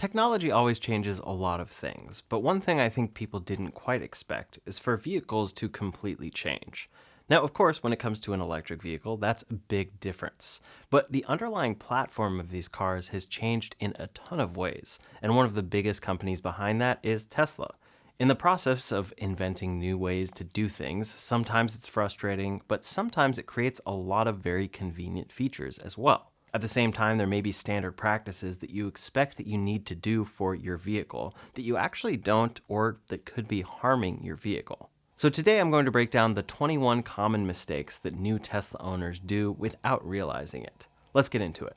Technology always changes a lot of things, but one thing I think people didn't quite expect is for vehicles to completely change. Now, of course, when it comes to an electric vehicle, that's a big difference. But the underlying platform of these cars has changed in a ton of ways, and one of the biggest companies behind that is Tesla. In the process of inventing new ways to do things, sometimes it's frustrating, but sometimes it creates a lot of very convenient features as well. At the same time, there may be standard practices that you expect that you need to do for your vehicle that you actually don't, or that could be harming your vehicle. So today I'm going to break down the 21 common mistakes that new Tesla owners do without realizing it. Let's get into it.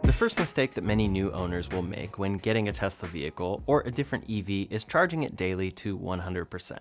The first mistake that many new owners will make when getting a Tesla vehicle or a different EV is charging it daily to 100%.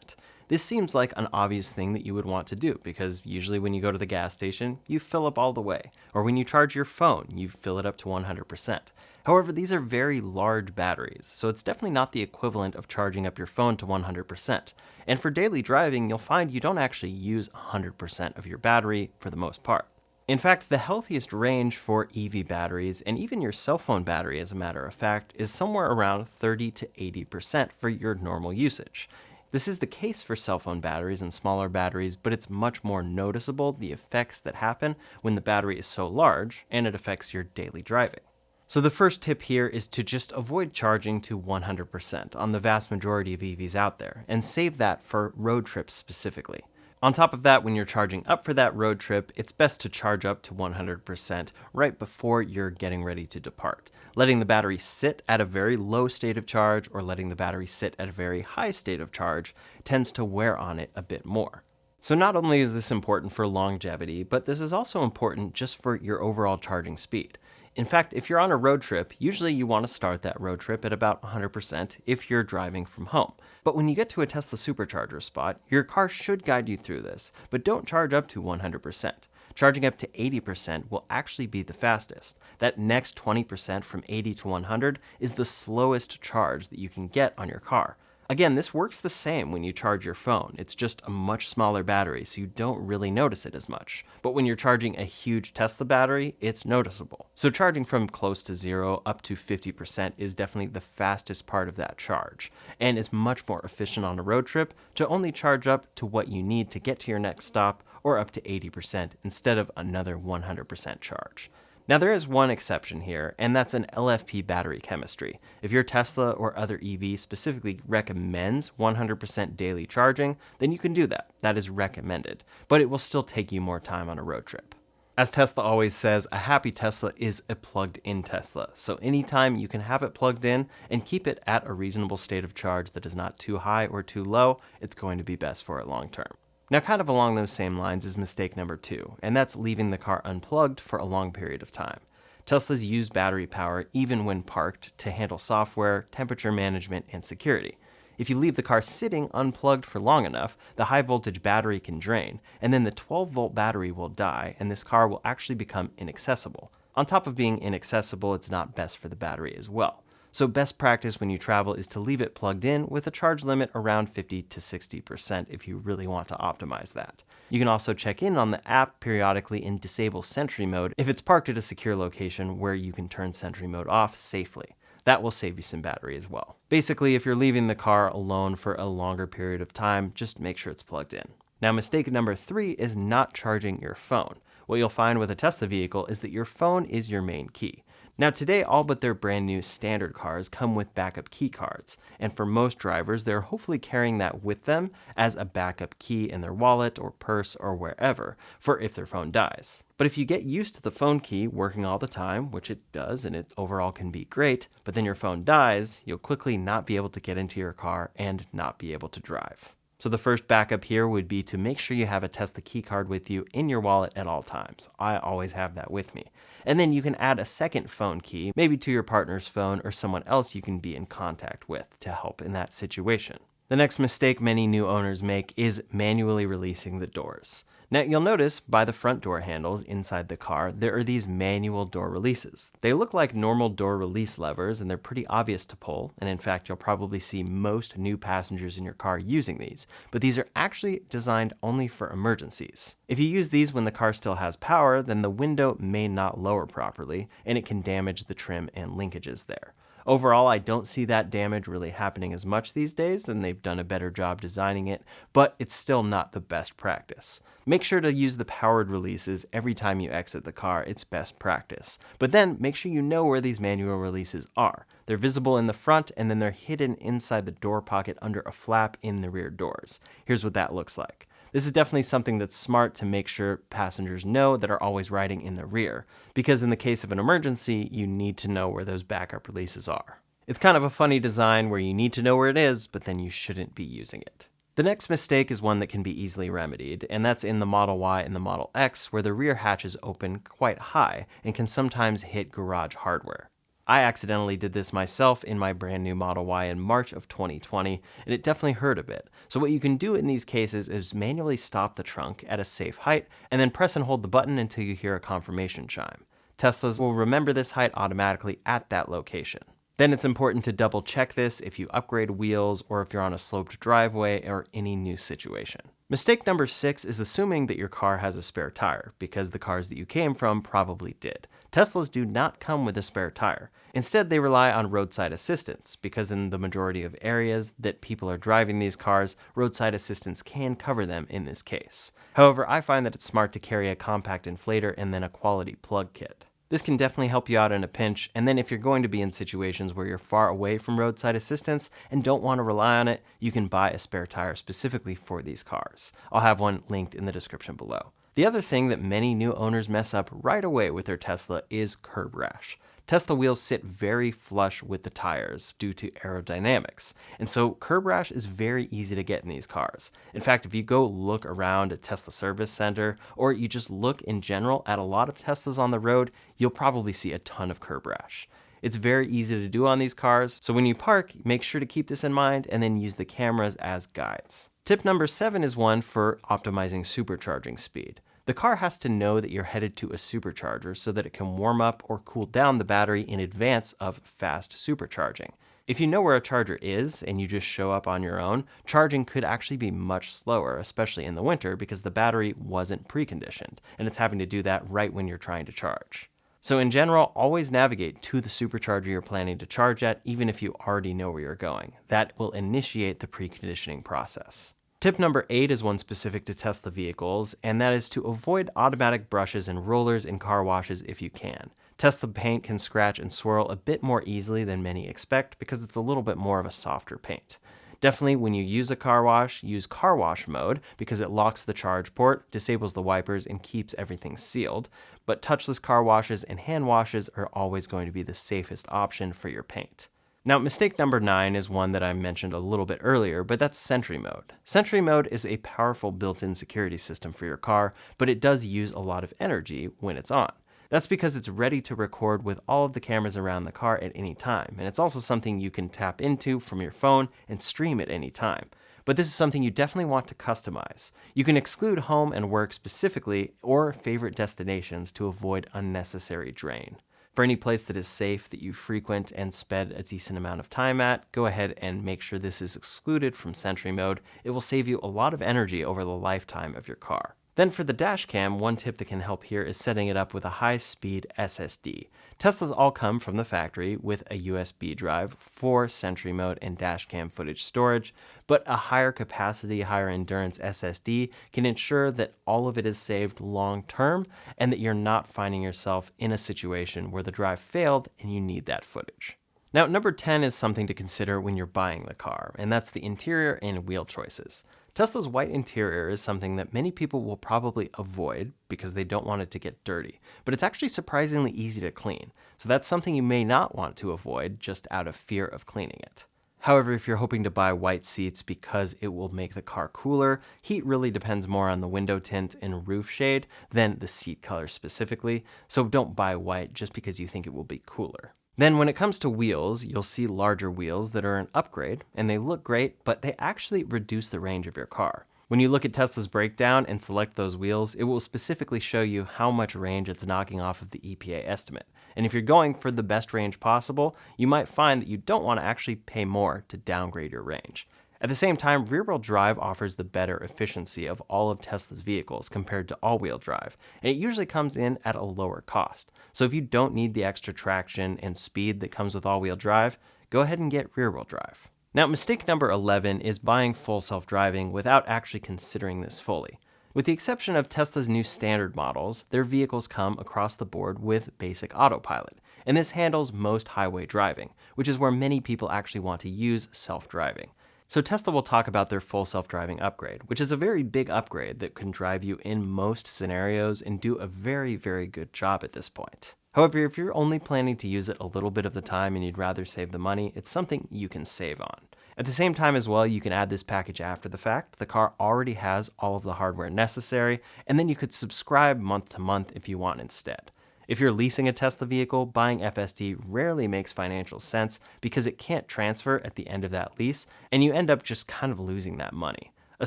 This seems like an obvious thing that you would want to do because usually when you go to the gas station, you fill up all the way, or when you charge your phone, you fill it up to 100%. However, these are very large batteries, so it's definitely not the equivalent of charging up your phone to 100%. And for daily driving, you'll find you don't actually use 100% of your battery for the most part. In fact, the healthiest range for EV batteries, and even your cell phone battery as a matter of fact, is somewhere around 30 to 80% for your normal usage. This is the case for cell phone batteries and smaller batteries, but it's much more noticeable the effects that happen when the battery is so large and it affects your daily driving. So the first tip here is to just avoid charging to 100% on the vast majority of EVs out there, and save that for road trips specifically. On top of that, when you're charging up for that road trip, it's best to charge up to 100% right before you're getting ready to depart. Letting the battery sit at a very low state of charge or letting the battery sit at a very high state of charge tends to wear on it a bit more. So not only is this important for longevity, but this is also important just for your overall charging speed. In fact, if you're on a road trip, usually you want to start that road trip at about 100% if you're driving from home. But when you get to a Tesla Supercharger spot, your car should guide you through this, but don't charge up to 100%. Charging up to 80% will actually be the fastest. That next 20% from 80 to 100 is the slowest charge that you can get on your car. Again, this works the same when you charge your phone. It's just a much smaller battery, so you don't really notice it as much. But when you're charging a huge Tesla battery, it's noticeable. So charging from close to zero up to 50% is definitely the fastest part of that charge, and is much more efficient on a road trip to only charge up to what you need to get to your next stop, or up to 80% instead of another 100% charge. Now there is one exception here, and that's an LFP battery chemistry. If your Tesla or other EV specifically recommends 100% daily charging, then you can do that. That is recommended, but it will still take you more time on a road trip. As Tesla always says, a happy Tesla is a plugged-in Tesla. So anytime you can have it plugged in and keep it at a reasonable state of charge that is not too high or too low, it's going to be best for it long term. Now, kind of along those same lines is mistake number 2, and that's leaving the car unplugged for a long period of time. Teslas use battery power even when parked to handle software, temperature management, and security. If you leave the car sitting unplugged for long enough, the high voltage battery can drain, and then the 12-volt battery will die, and this car will actually become inaccessible. On top of being inaccessible, it's not best for the battery as well. So best practice when you travel is to leave it plugged in with a charge limit around 50 to 60% if you really want to optimize that. You can also check in on the app periodically and disable Sentry mode if it's parked at a secure location where you can turn Sentry mode off safely. That will save you some battery as well. Basically, if you're leaving the car alone for a longer period of time, just make sure it's plugged in. Now, mistake number 3 is not charging your phone. What you'll find with a Tesla vehicle is that your phone is your main key. Now today, all but their brand new standard cars come with backup key cards, and for most drivers, they're hopefully carrying that with them as a backup key in their wallet or purse or wherever, for if their phone dies. But if you get used to the phone key working all the time, which it does and it overall can be great, but then your phone dies, you'll quickly not be able to get into your car and not be able to drive. So the first backup here would be to make sure you have a Tesla key card with you in your wallet at all times. I always have that with me. And then you can add a second phone key, maybe to your partner's phone or someone else you can be in contact with to help in that situation. The next mistake many new owners make is manually releasing the doors. Now you'll notice by the front door handles inside the car, there are these manual door releases. They look like normal door release levers and they're pretty obvious to pull, and in fact you'll probably see most new passengers in your car using these, but these are actually designed only for emergencies. If you use these when the car still has power, then the window may not lower properly, and it can damage the trim and linkages there. Overall, I don't see that damage really happening as much these days, and they've done a better job designing it, but it's still not the best practice. Make sure to use the powered releases every time you exit the car, it's best practice. But then make sure you know where these manual releases are. They're visible in the front, and then they're hidden inside the door pocket under a flap in the rear doors. Here's what that looks like. This is definitely something that's smart to make sure passengers know that are always riding in the rear, because in the case of an emergency, you need to know where those backup releases are. It's kind of a funny design where you need to know where it is, but then you shouldn't be using it. The next mistake is one that can be easily remedied, and that's in the Model Y and the Model X, where the rear hatches open quite high and can sometimes hit garage hardware. I accidentally did this myself in my brand new Model Y in March of 2020, and it definitely hurt a bit. So what you can do in these cases is manually stop the trunk at a safe height, and then press and hold the button until you hear a confirmation chime. Teslas will remember this height automatically at that location. Then it's important to double check this if you upgrade wheels or if you're on a sloped driveway or any new situation. Mistake number 6 is assuming that your car has a spare tire, because the cars that you came from probably did. Teslas do not come with a spare tire. Instead, they rely on roadside assistance, because in the majority of areas that people are driving these cars, roadside assistance can cover them in this case. However, I find that it's smart to carry a compact inflator and then a quality plug kit. This can definitely help you out in a pinch, and then if you're going to be in situations where you're far away from roadside assistance and don't want to rely on it, you can buy a spare tire specifically for these cars. I'll have one linked in the description below. The other thing that many new owners mess up right away with their Tesla is curb rash. Tesla wheels sit very flush with the tires due to aerodynamics, and so curb rash is very easy to get in these cars. In fact, if you go look around a Tesla service center, or you just look in general at a lot of Teslas on the road, you'll probably see a ton of curb rash. It's very easy to do on these cars, so when you park, make sure to keep this in mind and then use the cameras as guides. Tip number 7 is one for optimizing supercharging speed. The car has to know that you're headed to a supercharger so that it can warm up or cool down the battery in advance of fast supercharging. If you know where a charger is and you just show up on your own, charging could actually be much slower, especially in the winter, because the battery wasn't preconditioned, and it's having to do that right when you're trying to charge. So in general, always navigate to the supercharger you're planning to charge at, even if you already know where you're going. That will initiate the preconditioning process. Tip number 8 is one specific to Tesla vehicles, and that is to avoid automatic brushes and rollers in car washes if you can. Tesla paint can scratch and swirl a bit more easily than many expect because it's a little bit more of a softer paint. Definitely when you use a car wash, use car wash mode because it locks the charge port, disables the wipers, and keeps everything sealed. But touchless car washes and hand washes are always going to be the safest option for your paint. Now, mistake number 9 is one that I mentioned a little bit earlier, but that's Sentry mode. Sentry mode is a powerful built-in security system for your car, but it does use a lot of energy when it's on. That's because it's ready to record with all of the cameras around the car at any time, and it's also something you can tap into from your phone and stream at any time. But this is something you definitely want to customize. You can exclude home and work specifically or favorite destinations to avoid unnecessary drain. For any place that is safe that you frequent and spend a decent amount of time at, go ahead and make sure this is excluded from Sentry mode. It will save you a lot of energy over the lifetime of your car. Then for the Dashcam, one tip that can help here is setting it up with a high-speed SSD. Teslas all come from the factory with a USB drive for Sentry mode and Dashcam footage storage, but a higher capacity, higher endurance SSD can ensure that all of it is saved long-term and that you're not finding yourself in a situation where the drive failed and you need that footage. Now, number 10 is something to consider when you're buying the car, and that's the interior and wheel choices. Tesla's white interior is something that many people will probably avoid because they don't want it to get dirty, but it's actually surprisingly easy to clean, so that's something you may not want to avoid just out of fear of cleaning it. However, if you're hoping to buy white seats because it will make the car cooler, heat really depends more on the window tint and roof shade than the seat color specifically, so don't buy white just because you think it will be cooler. Then when it comes to wheels, you'll see larger wheels that are an upgrade, and they look great, but they actually reduce the range of your car. When you look at Tesla's breakdown and select those wheels, it will specifically show you how much range it's knocking off of the EPA estimate. And if you're going for the best range possible, you might find that you don't want to actually pay more to downgrade your range. At the same time, rear-wheel drive offers the better efficiency of all of Tesla's vehicles compared to all-wheel drive, and it usually comes in at a lower cost. So if you don't need the extra traction and speed that comes with all-wheel drive, go ahead and get rear-wheel drive. Now, mistake number 11 is buying full self-driving without actually considering this fully. With the exception of Tesla's new standard models, their vehicles come across the board with basic autopilot, and this handles most highway driving, which is where many people actually want to use self-driving. So Tesla will talk about their full self-driving upgrade, which is a very big upgrade that can drive you in most scenarios and do a very, very good job at this point. However, if you're only planning to use it a little bit of the time and you'd rather save the money, it's something you can save on. At the same time as well, you can add this package after the fact. The car already has all of the hardware necessary, and then you could subscribe month to month if you want instead. If you're leasing a Tesla vehicle, buying FSD rarely makes financial sense because it can't transfer at the end of that lease, and you end up just kind of losing that money. A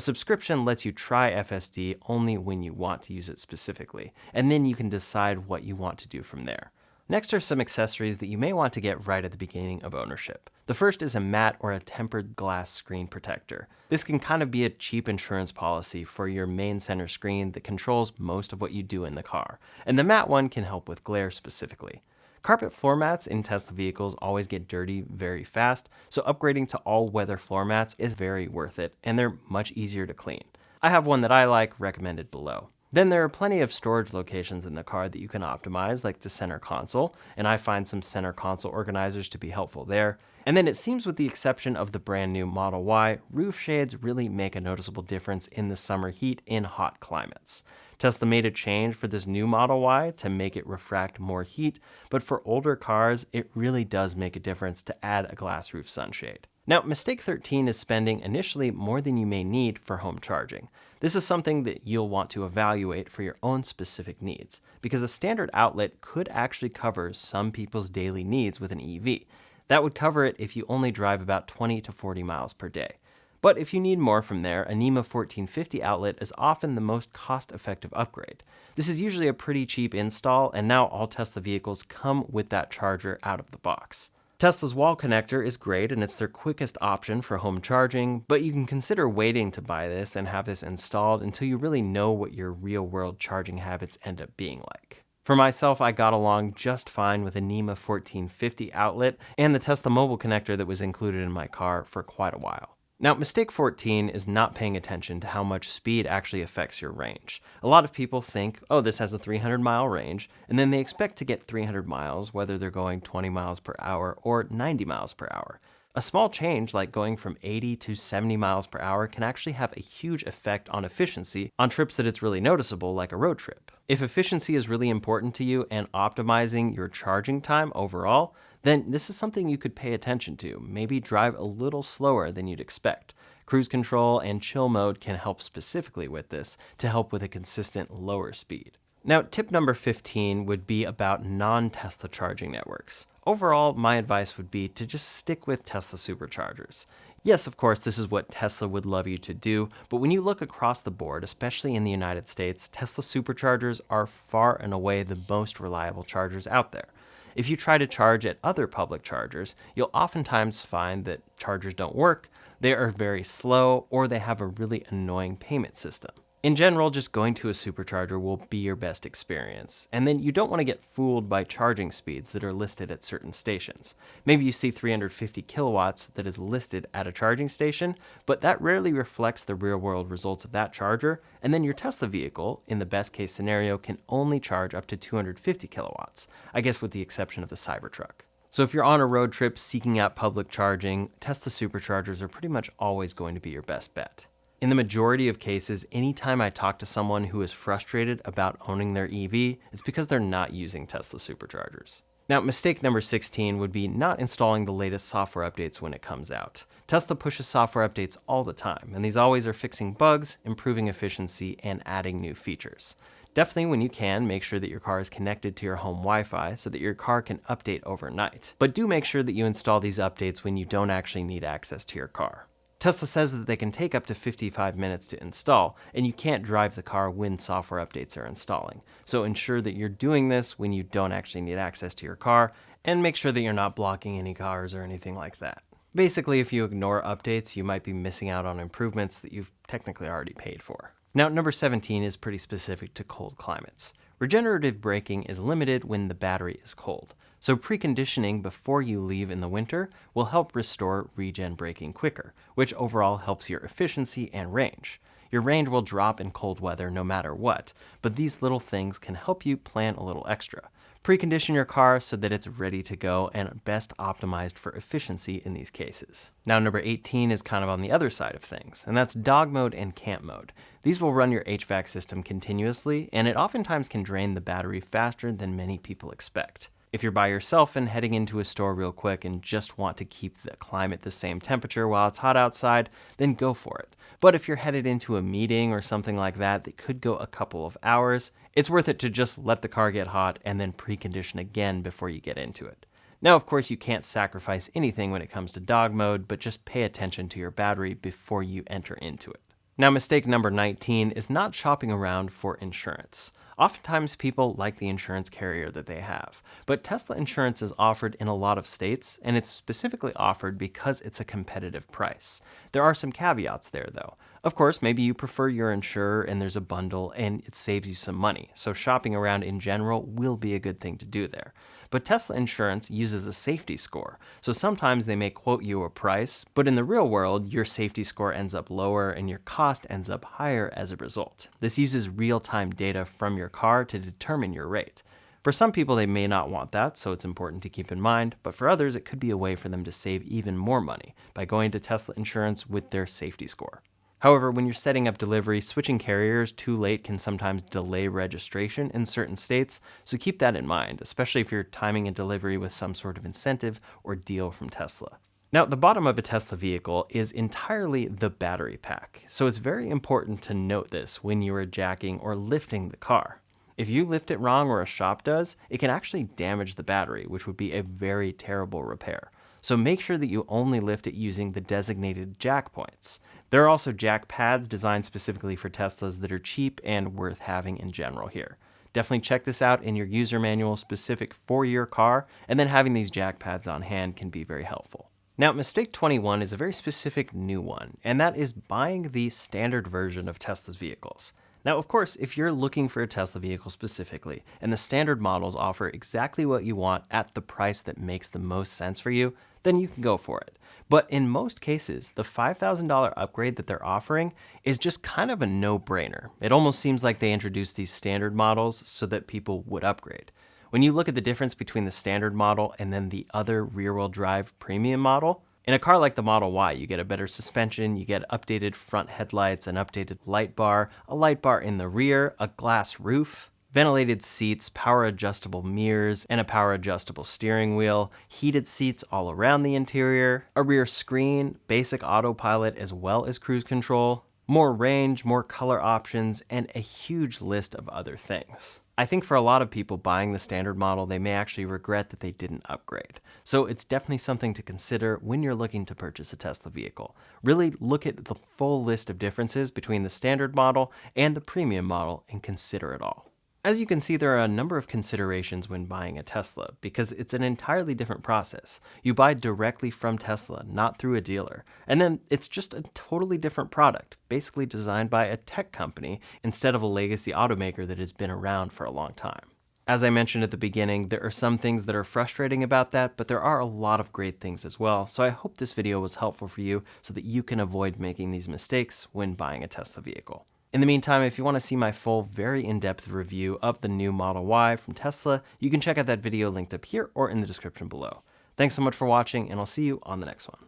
subscription lets you try FSD only when you want to use it specifically, and then you can decide what you want to do from there. Next are some accessories that you may want to get right at the beginning of ownership. The first is a matte or a tempered glass screen protector. This can kind of be a cheap insurance policy for your main center screen that controls most of what you do in the car, and the matte one can help with glare specifically. Carpet floor mats in Tesla vehicles always get dirty very fast, so upgrading to all-weather floor mats is very worth it, and they're much easier to clean. I have one that I like, recommended below. Then there are plenty of storage locations in the car that you can optimize, like the center console, and I find some center console organizers to be helpful there. And then it seems with the exception of the brand new Model Y, roof shades really make a noticeable difference in the summer heat in hot climates. Tesla made a change for this new Model Y to make it refract more heat, but for older cars, it really does make a difference to add a glass roof sunshade. Now, mistake 13 is spending initially more than you may need for home charging. This is something that you'll want to evaluate for your own specific needs, because a standard outlet could actually cover some people's daily needs with an EV. That would cover it if you only drive about 20 to 40 miles per day. But if you need more from there, a NEMA 1450 outlet is often the most cost-effective upgrade. This is usually a pretty cheap install, and now all Tesla vehicles come with that charger out of the box. Tesla's wall connector is great, and it's their quickest option for home charging, but you can consider waiting to buy this and have this installed until you really know what your real-world charging habits end up being like. For myself, I got along just fine with a NEMA 1450 outlet and the Tesla mobile connector that was included in my car for quite a while. Now, mistake 14 is not paying attention to how much speed actually affects your range. A lot of people think, oh, this has a 300-mile range, and then they expect to get 300 miles whether they're going 20 miles per hour or 90 miles per hour. A small change like going from 80 to 70 miles per hour can actually have a huge effect on efficiency on trips that it's really noticeable, like a road trip. If efficiency is really important to you and optimizing your charging time overall, then this is something you could pay attention to. Maybe drive a little slower than you'd expect. Cruise control and chill mode can help specifically with this to help with a consistent lower speed. Now, tip number 15 would be about non-Tesla charging networks. Overall, my advice would be to just stick with Tesla Superchargers. Yes, of course, this is what Tesla would love you to do, but when you look across the board, especially in the United States, Tesla Superchargers are far and away the most reliable chargers out there. If you try to charge at other public chargers, you'll oftentimes find that chargers don't work, they are very slow, or they have a really annoying payment system. In general, just going to a supercharger will be your best experience, and then you don't want to get fooled by charging speeds that are listed at certain stations. Maybe you see 350 kilowatts that is listed at a charging station, but that rarely reflects the real-world results of that charger, and then your Tesla vehicle, in the best-case scenario, can only charge up to 250 kilowatts, I guess with the exception of the Cybertruck. So if you're on a road trip seeking out public charging, Tesla superchargers are pretty much always going to be your best bet. In the majority of cases, anytime I talk to someone who is frustrated about owning their EV, it's because they're not using Tesla superchargers. Now, mistake number 16 would be not installing the latest software updates when it comes out. Tesla pushes software updates all the time, and these always are fixing bugs, improving efficiency, and adding new features. Definitely, when you can, make sure that your car is connected to your home Wi-Fi so that your car can update overnight. But do make sure that you install these updates when you don't actually need access to your car. Tesla says that they can take up to 55 minutes to install, and you can't drive the car when software updates are installing. So ensure that you're doing this when you don't actually need access to your car, and make sure that you're not blocking any cars or anything like that. Basically, if you ignore updates, you might be missing out on improvements that you've technically already paid for. Now, number 17 is pretty specific to cold climates. Regenerative braking is limited when the battery is cold. So preconditioning before you leave in the winter will help restore regen braking quicker, which overall helps your efficiency and range. Your range will drop in cold weather no matter what, but these little things can help you plan a little extra. Precondition your car so that it's ready to go and best optimized for efficiency in these cases. Now, number 18 is kind of on the other side of things, and that's dog mode and camp mode. These will run your HVAC system continuously, and it oftentimes can drain the battery faster than many people expect. If you're by yourself and heading into a store real quick and just want to keep the climate the same temperature while it's hot outside, then go for it. But if you're headed into a meeting or something like that could go a couple of hours, it's worth it to just let the car get hot and then precondition again before you get into it. Now, of course, you can't sacrifice anything when it comes to dog mode, but just pay attention to your battery before you enter into it. Now, mistake number 19 is not shopping around for insurance. Oftentimes people like the insurance carrier that they have, but Tesla insurance is offered in a lot of states, and it's specifically offered because it's a competitive price. There are some caveats there though. Of course, maybe you prefer your insurer and there's a bundle and it saves you some money, so shopping around in general will be a good thing to do there. But Tesla insurance uses a safety score, so sometimes they may quote you a price, but in the real world, your safety score ends up lower and your cost ends up higher as a result. This uses real-time data from your car to determine your rate. For some people, they may not want that, so it's important to keep in mind, but for others, it could be a way for them to save even more money by going to Tesla insurance with their safety score. However, when you're setting up delivery, switching carriers too late can sometimes delay registration in certain states, so keep that in mind, especially if you're timing a delivery with some sort of incentive or deal from Tesla. Now, the bottom of a Tesla vehicle is entirely the battery pack, so it's very important to note this when you are jacking or lifting the car. If you lift it wrong or a shop does, it can actually damage the battery, which would be a very terrible repair. So make sure that you only lift it using the designated jack points. There are also jack pads designed specifically for Teslas that are cheap and worth having in general here. Definitely check this out in your user manual specific for your car, and then having these jack pads on hand can be very helpful. Now, mistake 21 is a very specific new one, and that is buying the standard version of Tesla's vehicles. Now, of course, if you're looking for a Tesla vehicle specifically, and the standard models offer exactly what you want at the price that makes the most sense for you, then you can go for it. But in most cases, the $5,000 upgrade that they're offering is just kind of a no-brainer. It almost seems like they introduced these standard models so that people would upgrade. When you look at the difference between the standard model and then the other rear-wheel drive premium model, in a car like the Model Y, you get a better suspension, you get updated front headlights, an updated light bar, a light bar in the rear, a glass roof, ventilated seats, power adjustable mirrors, and a power adjustable steering wheel, heated seats all around the interior, a rear screen, basic autopilot as well as cruise control, more range, more color options, and a huge list of other things. I think for a lot of people buying the standard model, they may actually regret that they didn't upgrade. So it's definitely something to consider when you're looking to purchase a Tesla vehicle. Really look at the full list of differences between the standard model and the premium model and consider it all. As you can see, there are a number of considerations when buying a Tesla because it's an entirely different process. You buy directly from Tesla, not through a dealer. And then it's just a totally different product, basically designed by a tech company instead of a legacy automaker that has been around for a long time. As I mentioned at the beginning, there are some things that are frustrating about that, but there are a lot of great things as well. So I hope this video was helpful for you so that you can avoid making these mistakes when buying a Tesla vehicle. In the meantime, if you want to see my full, very in-depth review of the new Model Y from Tesla, you can check out that video linked up here or in the description below. Thanks so much for watching, and I'll see you on the next one.